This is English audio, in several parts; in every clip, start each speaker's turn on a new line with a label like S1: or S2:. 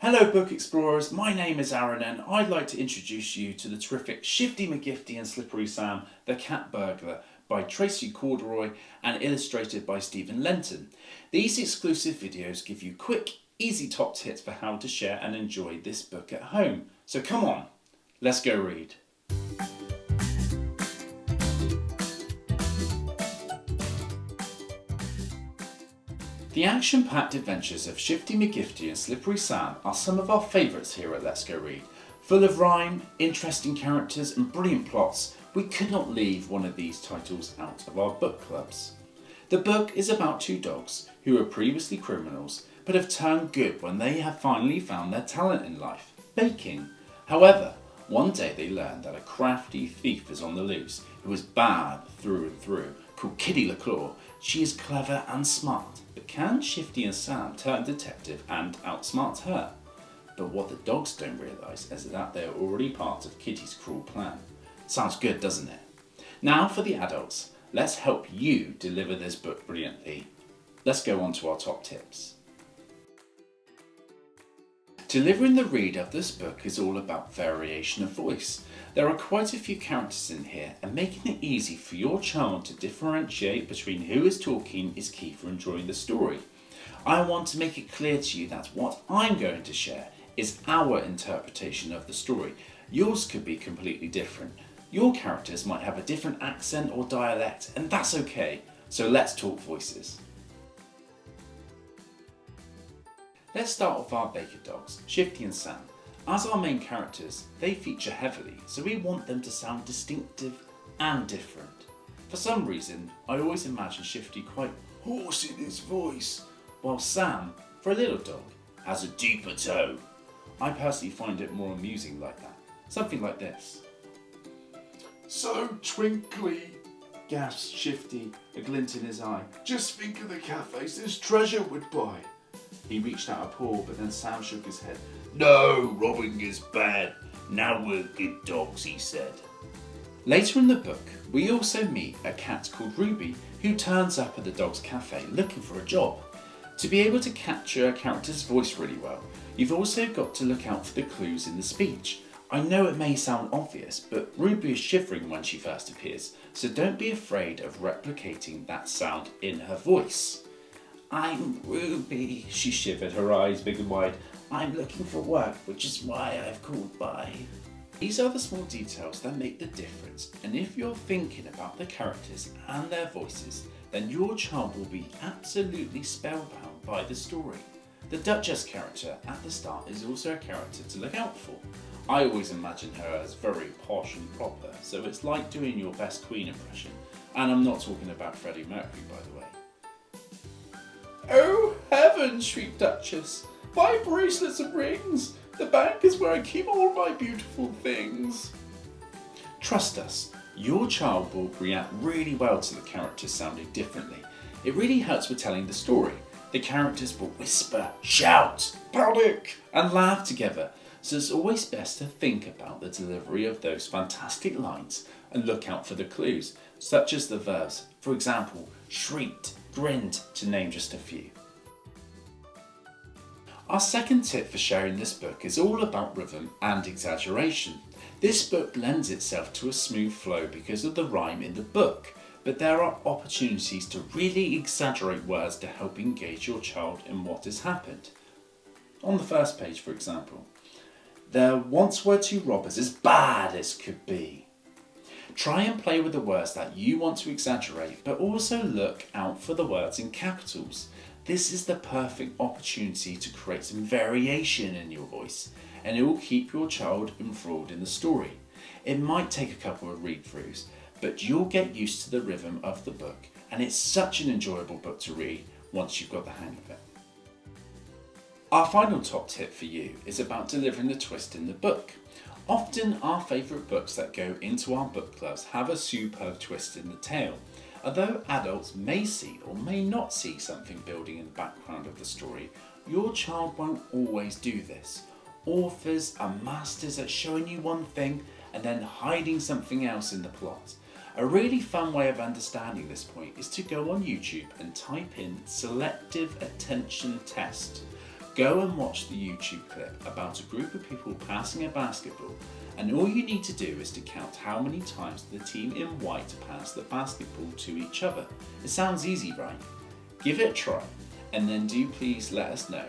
S1: Hello book explorers, my name is Aaron and I'd like to introduce you to the terrific Shifty, McGifty and Slippery Sam, The Cat Burglar by Tracy Corduroy and illustrated by Stephen Lenton. These exclusive videos give you quick, easy top tips for how to share and enjoy this book at home. So come on, let's go read. The action-packed adventures of Shifty, McGifty and Slippery Sam are some of our favourites here at Let's Go Read. Full of rhyme, interesting characters and brilliant plots, we could not leave one of these titles out of our book clubs. The book is about two dogs who were previously criminals but have turned good when they have finally found their talent in life, baking. However, one day they learn that a crafty thief is on the loose who is bad through and through, called Kitty LaClaw. She is clever and smart, but can Shifty and Sam turn detective and outsmart her? But what the dogs don't realise is that they are already part of Kitty's cruel plan. Sounds good, doesn't it? Now for the adults, let's help you deliver this book brilliantly. Let's go on to our top tips. Delivering the read of this book is all about variation of voice. There are quite a few characters in here, and making it easy for your child to differentiate between who is talking is key for enjoying the story. I want to make it clear to you that what I'm going to share is our interpretation of the story. Yours could be completely different. Your characters might have a different accent or dialect, and that's okay. So let's talk voices. Let's start with our Baker dogs, Shifty and Sam. As our main characters, they feature heavily, so we want them to sound distinctive and different. For some reason, I always imagine Shifty quite hoarse in his voice, while Sam, for a little dog, has a deeper tone. I personally find it more amusing like that. Something like this.
S2: So twinkly,
S1: Gasps Shifty, a glint in his eye.
S2: just think of the cafes this treasure would buy.
S1: He reached out a paw, but then Sam shook his head.
S2: No, robbing is bad. Now we're good dogs, he said.
S1: Later in the book, we also meet a cat called Ruby who turns up at the dog's cafe looking for a job. To be able to capture a character's voice really well, you've also got to look out for the clues in the speech. I know it may sound obvious, but Ruby is shivering when she first appears, so don't be afraid of replicating that sound in her voice. I'm Ruby, she shivered, her eyes big and wide. I'm looking for work, which is why I've called by. These are the small details that make the difference, and if you're thinking about the characters and their voices, then your child will be absolutely spellbound by the story. The Duchess character at the start is also a character to look out for. I always imagine her as very posh and proper, so it's like doing your best Queen impression. And I'm not talking about Freddie Mercury, by the way. Oh heavens, shrieked Duchess. My bracelets and rings! The bank is where I keep all my beautiful things. Trust us, your child will react really well to the characters sounding differently. It really helps with telling the story. The characters will whisper, shout, panic, and laugh together. So it's always best to think about the delivery of those fantastic lines and look out for the clues, such as the verbs, for example, shrieked, grinned, to name just a few. Our second tip for sharing this book is all about rhythm and exaggeration. This book lends itself to a smooth flow because of the rhyme in the book, but there are opportunities to really exaggerate words to help engage your child in what has happened. On the first page, for example, there once were two robbers as bad as could be. Try and play with the words that you want to exaggerate, but also look out for the words in capitals. This is the perfect opportunity to create some variation in your voice, and it will keep your child enthralled in the story. It might take a couple of read-throughs, but you'll get used to the rhythm of the book, and it's such an enjoyable book to read once you've got the hang of it. Our final top tip for you is about delivering the twist in the book. Often our favourite books that go into our book clubs have a superb twist in the tale. Although adults may see or may not see something building in the background of the story, your child won't always do this. Authors are masters at showing you one thing and then hiding something else in the plot. A really fun way of understanding this point is to go on YouTube and type in selective attention test. Go and watch the YouTube clip about a group of people passing a basketball, and all you need to do is to count how many times the team in white pass the basketball to each other. It sounds easy, right? Give it a try, and then do please let us know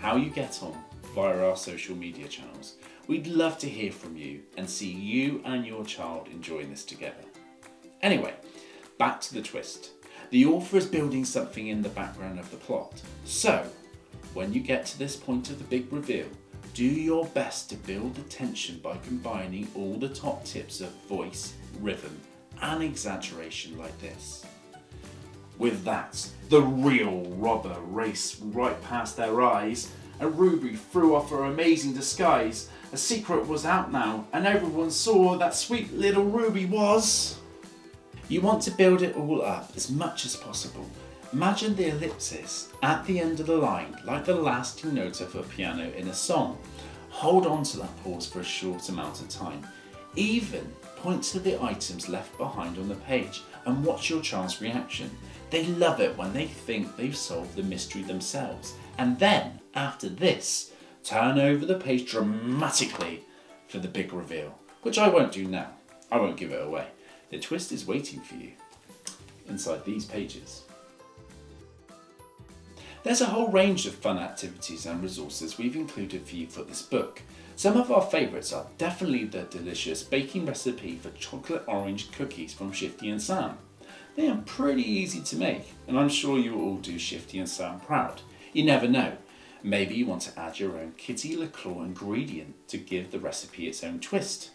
S1: how you get on via our social media channels. We'd love to hear from you and see you and your child enjoying this together. Anyway, back to the twist. The author is building something in the background of the plot. So, when you get to this point of the big reveal, do your best to build the tension by combining all the top tips of voice, rhythm, and exaggeration like this. With that, the real robber raced right past their eyes, and Ruby threw off her amazing disguise. A secret was out now, and everyone saw that sweet little Ruby was. You want to build it all up as much as possible. Imagine the ellipsis at the end of the line, like the lasting note of a piano in a song. Hold on to that pause for a short amount of time. Even point to the items left behind on the page and watch your child's reaction. They love it when they think they've solved the mystery themselves. And then, after this, turn over the page dramatically for the big reveal, which I won't do now. I won't give it away. The twist is waiting for you inside these pages. There's a whole range of fun activities and resources we've included for you for this book. Some of our favourites are definitely the delicious baking recipe for chocolate orange cookies from Shifty and Sam. They are pretty easy to make, and I'm sure you will all do Shifty and Sam proud. You never know, maybe you want to add your own Kitty LaClaw ingredient to give the recipe its own twist.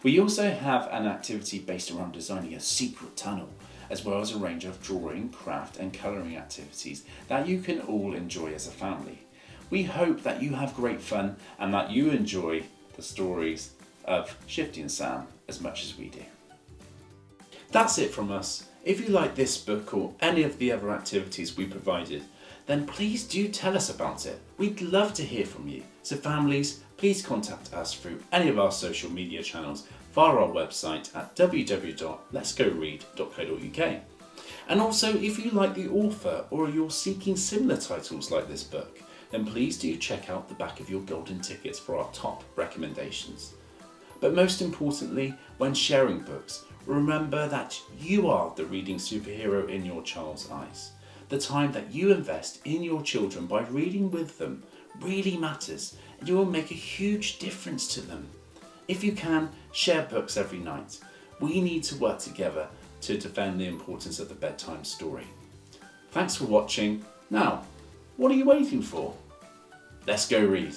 S1: We also have an activity based around designing a secret tunnel, as well as a range of drawing, craft and colouring activities that you can all enjoy as a family. We hope that you have great fun and that you enjoy the stories of Shifty and Sam as much as we do. That's it from us. If you like this book or any of the other activities we provided, then please do tell us about it. We'd love to hear from you. So families, please contact us through any of our social media channels via our website at www.letsgoread.co.uk. And also, if you like the author or you're seeking similar titles like this book, then please do check out the back of your golden tickets for our top recommendations. But most importantly, when sharing books, remember that you are the reading superhero in your child's eyes. The time that you invest in your children by reading with them really matters, and it will make a huge difference to them. If you can, share books every night. We need to work together to defend the importance of the bedtime story. Thanks for watching. Now, what are you waiting for? Let's go read.